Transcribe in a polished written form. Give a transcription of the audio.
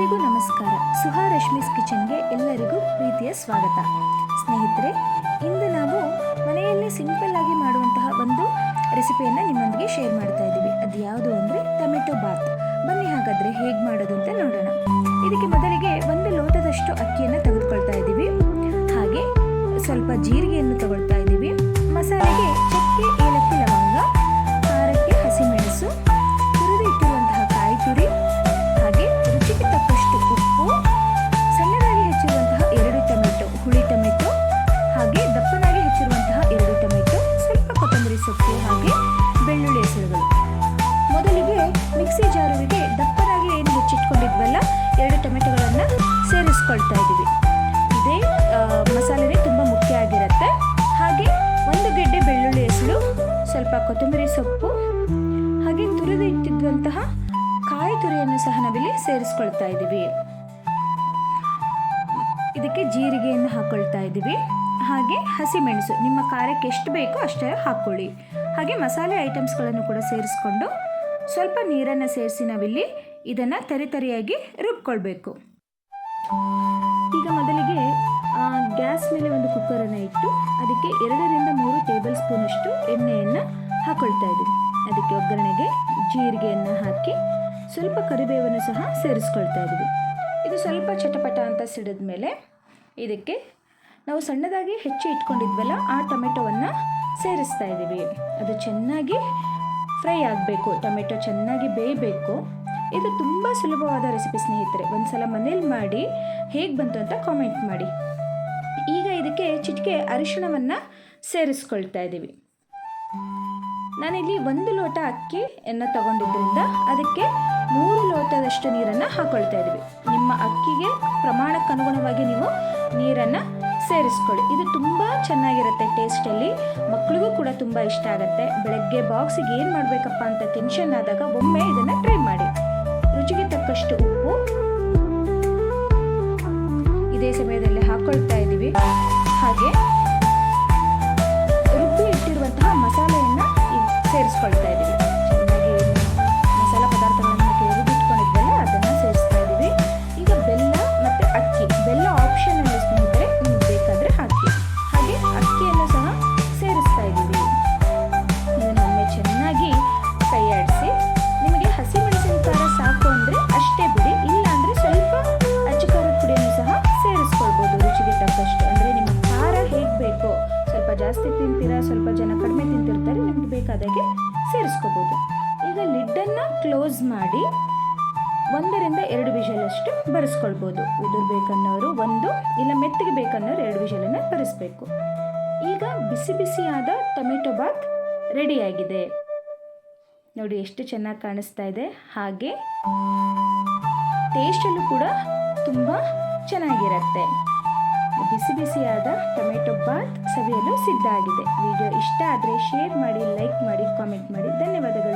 ಎಲ್ಲರಿಗೂ ನಮಸ್ಕಾರ. ಸುಹಾ ರಶ್ಮೀಸ್ ಕಿಚನ್ಗೆ ಎಲ್ಲರಿಗೂ ಪ್ರೀತಿಯ ಸ್ವಾಗತ. ಸ್ನೇಹಿತರೆ, ಇಂದು ನಾವು ಮನೆಯಲ್ಲಿ ಸಿಂಪಲ್ ಆಗಿ ಮಾಡುವಂತಹ ಒಂದು ರೆಸಿಪಿಯನ್ನು ನಿಮ್ಮೊಂದಿಗೆ ಶೇರ್ ಮಾಡ್ತಾ ಇದ್ದೀವಿ. ಅದು ಯಾವುದು ಅಂದರೆ ಟೊಮೆಟೊ ಬಾತ್. ಬನ್ನಿ ಹಾಗಾದರೆ ಹೇಗೆ ಮಾಡೋದು ಅಂತ ನೋಡೋಣ. ಇದಕ್ಕೆ ಮೊದಲಿಗೆ 1 ಲೋಟದಷ್ಟು ಅಕ್ಕಿಯನ್ನು ತೆಗೆದುಕೊಳ್ತಾ ಇದ್ದೀವಿ. ಹಾಗೆ ಸ್ವಲ್ಪ ಜೀರಿಗೆಯನ್ನು ತಗೊಳ್ತಾ ಇದ್ದೀವಿ. ಮಸಾಲೆಗೆ ಚಕ್ಕೆ, ಏಲಕ್ಕಿ, ಲವಂಗ, ಖಾರಕ್ಕೆ ಹಸಿಮೆಣಸು, ತುರಿದು ಇಟ್ಟಿರುವಂತಹ ಕಾಯಿ ತುರಿ, ಹಾಗೆ ರುಚಿಗೆ ತಕ್ಕಷ್ಟು ಉಪ್ಪು, ಸಣ್ಣದಾಗಿ ಹೆಚ್ಚಿರುವಂತಹ 2 ಟೊಮೆಟೊ, ಹುಳಿ ಟೊಮೆಟೊ, ಹಾಗೆ ದಪ್ಪನಾಗಿ ಹೆಚ್ಚಿರುವಂತಹ 2 ಟೊಮೆಟೊ, ಸ್ವಲ್ಪ ಕೊತ್ತಂಬರಿ ಸೊಪ್ಪು, ಹಾಗೆ ಬೆಳ್ಳುಳ್ಳಿ ಹೆಸರುಗಳು. ಮೊದಲಿಗೆ ಮಿಕ್ಸಿ ಜಾರುವಿಗೆ ದಪ್ಪನಾಗಿ ಏನು ಹೆಚ್ಚಿಟ್ಕೊಂಡಿದ್ವಲ್ಲ 2 ಟೊಮೆಟೊಗಳನ್ನು ಸೇರಿಸ್ಕೊಳ್ತಾ ಇದ್ದೀವಿ. ಇದೇ ಮಸಾಲೆನೇ ತುಂಬ ಮುಖ್ಯ ಆಗಿರುತ್ತೆ. ಹಾಗೆ 1 ಗೆಡ್ಡೆ ಬೆಳ್ಳುಳ್ಳಿ ಹೆಸರು, ಸ್ವಲ್ಪ ಕೊತ್ತಂಬರಿ ಸೊಪ್ಪು, ಹಾಗೆ ತುರಿದು ಇಟ್ಟಿದ್ದಂತಹ ಕಾಯಿ ತುರಿಯನ್ನು ಸಹ ನಾವಿಲ್ಲಿ ಸೇರಿಸ್ಕೊಳ್ತಾ ಇದ್ದೀವಿ. ಇದಕ್ಕೆ ಜೀರಿಗೆಯನ್ನು ಹಾಕ್ಕೊಳ್ತಾ ಇದ್ದೀವಿ. ಹಾಗೆ ಹಸಿಮೆಣಸು ನಿಮ್ಮ ಖಾರಕ್ಕೆ ಎಷ್ಟು ಬೇಕೋ ಅಷ್ಟೇ ಹಾಕ್ಕೊಳ್ಳಿ. ಹಾಗೆ ಮಸಾಲೆ ಐಟಮ್ಸ್ಗಳನ್ನು ಕೂಡ ಸೇರಿಸ್ಕೊಂಡು ಸ್ವಲ್ಪ ನೀರನ್ನು ಸೇರಿಸಿ ನಾವಿಲ್ಲಿ ಇದನ್ನು ತರಿಯಾಗಿ ರುಬ್ಕೊಳ್ಬೇಕು. ಈಗ ಮೊದಲಿಗೆ ಗ್ಯಾಸ್ ಮೇಲೆ ಒಂದು ಕುಕ್ಕರನ್ನು ಇಟ್ಟು ಅದಕ್ಕೆ 2 ರಿಂದ 3 ಟೇಬಲ್ ಸ್ಪೂನಷ್ಟು ಎಣ್ಣೆಯನ್ನು ಹಾಕ್ಕೊಳ್ತಾ ಇದ್ದೀವಿ. ಅದಕ್ಕೆ ಒಗ್ಗರಣೆಗೆ ಜೀರಿಗೆಯನ್ನು ಹಾಕಿ ಸ್ವಲ್ಪ ಕರಿಬೇವನ್ನು ಸಹ ಸೇರಿಸ್ಕೊಳ್ತಾ ಇದ್ದೀವಿ. ಇದು ಸ್ವಲ್ಪ ಚಟಪಟ ಅಂತ ಸಿಡಿದ ಮೇಲೆ ಇದಕ್ಕೆ ನಾವು ಸಣ್ಣದಾಗಿ ಹೆಚ್ಚಿ ಇಟ್ಕೊಂಡಿದ್ವಲ್ಲ ಆ ಟೊಮೆಟೊವನ್ನು ಸೇರಿಸ್ತಾ ಇದ್ದೀವಿ. ಅದು ಚೆನ್ನಾಗಿ ಫ್ರೈ ಆಗಬೇಕು, ಟೊಮೆಟೊ ಚೆನ್ನಾಗಿ ಬೇಯಬೇಕು. ಇದು ತುಂಬ ಸುಲಭವಾದ ರೆಸಿಪಿ ಸ್ನೇಹಿತರೆ. ಒಂದು ಸಲ ಮನೇಲಿ ಮಾಡಿ ಹೇಗೆ ಬಂತು ಅಂತ ಕಾಮೆಂಟ್ ಮಾಡಿ. ಈಗ ಇದಕ್ಕೆ ಚಿಟಿಕೆ ಅರಿಶಿಣವನ್ನು ಸೇರಿಸ್ಕೊಳ್ತಾ ಇದ್ದೀವಿ. ನಾನಿಲ್ಲಿ 1 ಲೋಟ ಅಕ್ಕಿಯನ್ನು ತಗೊಂಡಿದ್ದರಿಂದ ಅದಕ್ಕೆ 3 ಲೋಟದಷ್ಟು ನೀರನ್ನು ಹಾಕ್ಕೊಳ್ತಾ ಇದ್ದೀವಿ. ನಿಮ್ಮ ಅಕ್ಕಿಗೆ ಪ್ರಮಾಣಕ್ಕನುಗುಣವಾಗಿ ನೀವು ನೀರನ್ನು ಸೇರಿಸ್ಕೊಳ್ಳಿ. ಇದು ತುಂಬ ಚೆನ್ನಾಗಿರುತ್ತೆ ಟೇಸ್ಟಲ್ಲಿ. ಮಕ್ಕಳಿಗೂ ಕೂಡ ತುಂಬ ಇಷ್ಟ ಆಗುತ್ತೆ. ಬೆಳಗ್ಗೆ ಬಾಕ್ಸಿಗೆ ಏನು ಮಾಡಬೇಕಪ್ಪ ಅಂತ ಟೆನ್ಷನ್ ಆದಾಗ ಒಮ್ಮೆ ಇದನ್ನು ಟ್ರೈ ಮಾಡಿ. ರುಚಿಗೆ ತಕ್ಕಷ್ಟು ಉಪ್ಪು ಇದೇ ಸಮಯದಲ್ಲಿ ಹಾಕ್ಕೊಳ್ತಾ ಇದ್ದೀವಿ. ಹಾಗೆ ರುಬ್ಬಿ ಇಟ್ಟಿರುವಂತಹ ಮಸಾಲೆಯನ್ನು ಸೇರಿಸ್ಕೊಳ್ತಾ ಇದ್ದೀವಿ. ಚೆನ್ನಾಗಿ ಮಸಾಲ ಪದಾರ್ಥಗಳನ್ನು ಹಾಕಿ ರುಬ್ಬಿಟ್ಕೊಂಡಿದ್ವಲ್ಲ ಅದನ್ನು ಸೇರಿಸ್ತಾ ಇದ್ದೀವಿ. ಈಗ ಬೆಲ್ಲ ಮತ್ತು ಅಕ್ಕಿ, ಬೆಲ್ಲ ಆಪ್ಷನಲ್ಲಿ ಸ್ನೇಹಿತರೆ, ನಿಮ್ಗೆ ಬೇಕಾದರೆ ಹಾಕಿ. ಹಾಗೆ ಅಕ್ಕಿಯನ್ನು ಸಹ ಸೇರಿಸ್ತಾ ಇದ್ದೀವಿ. ಇದನ್ನೊಮ್ಮೆ ಚೆನ್ನಾಗಿ ಕೈ ಆಡಿಸಿ. ನಿಮಗೆ ಹಸಿಮೆಣಸಿನಕಾಯಿ ಸಾಕು ಅಂದರೆ ಅಷ್ಟೇ ಬಿಡಿ, ಇಲ್ಲ ಅಂದರೆ ಸ್ವಲ್ಪ ಅಚ್ಚಕಾರದ ಪುಡಿಯನ್ನು ಸಹ ಸೇರಿಸ್ಕೊಳ್ಬೋದು ರುಚಿಗೆ ತಕ್ಕಷ್ಟು. ಅಂದರೆ ನಿಮ್ಮ ಖಾರ ಹೇಗೆ ಬೇಕೋ, ಸ್ವಲ್ಪ ಜಾಸ್ತಿ ತಿಂತೀರಾ, ಸ್ವಲ್ಪ ಜನ ಕಡಿಮೆ ತಿಂತಿರ್ತಾರೆ, ನಿಮಗೆ ಬೇಕಾದಾಗೆ ಸೇರಿಸ್ಕೋಬೋದು. ಈಗ ಲಿಡ್ಡನ್ನು ಕ್ಲೋಸ್ ಮಾಡಿ 1 ರಿಂದ 2 ವಿಷಲಷ್ಟು ಬರೆಸ್ಕೊಳ್ಬೋದು. ಉದುರ್ಬೇಕನ್ನೋರು 1, ಇಲ್ಲ ಮೆತ್ತಗೆ ಬೇಕನ್ನೋರು 2 ವಿಷಲನ್ನು ಬರೆಸ್ಬೇಕು. ಈಗ ಬಿಸಿ ಬಿಸಿಯಾದ ಟೊಮೆಟೊ ಬಾತ್ ರೆಡಿಯಾಗಿದೆ. ನೋಡಿ ಎಷ್ಟು ಚೆನ್ನಾಗಿ ಕಾಣಿಸ್ತಾ ಇದೆ. ಹಾಗೆ ಟೇಸ್ಟಲ್ಲೂ ಕೂಡ ತುಂಬ ಚೆನ್ನಾಗಿರುತ್ತೆ. ಬಿಸಿ ಬಿಸಿಯಾದ ಟೊಮೆಟೊ ಬಾತ್ ಸವಿಯಲು ಸಿದ್ಧ ಆಗಿದೆ. ವಿಡಿಯೋ ಇಷ್ಟ ಆದರೆ ಶೇರ್ ಮಾಡಿ, ಲೈಕ್ ಮಾಡಿ, ಕಾಮೆಂಟ್ ಮಾಡಿ. ಧನ್ಯವಾದಗಳು.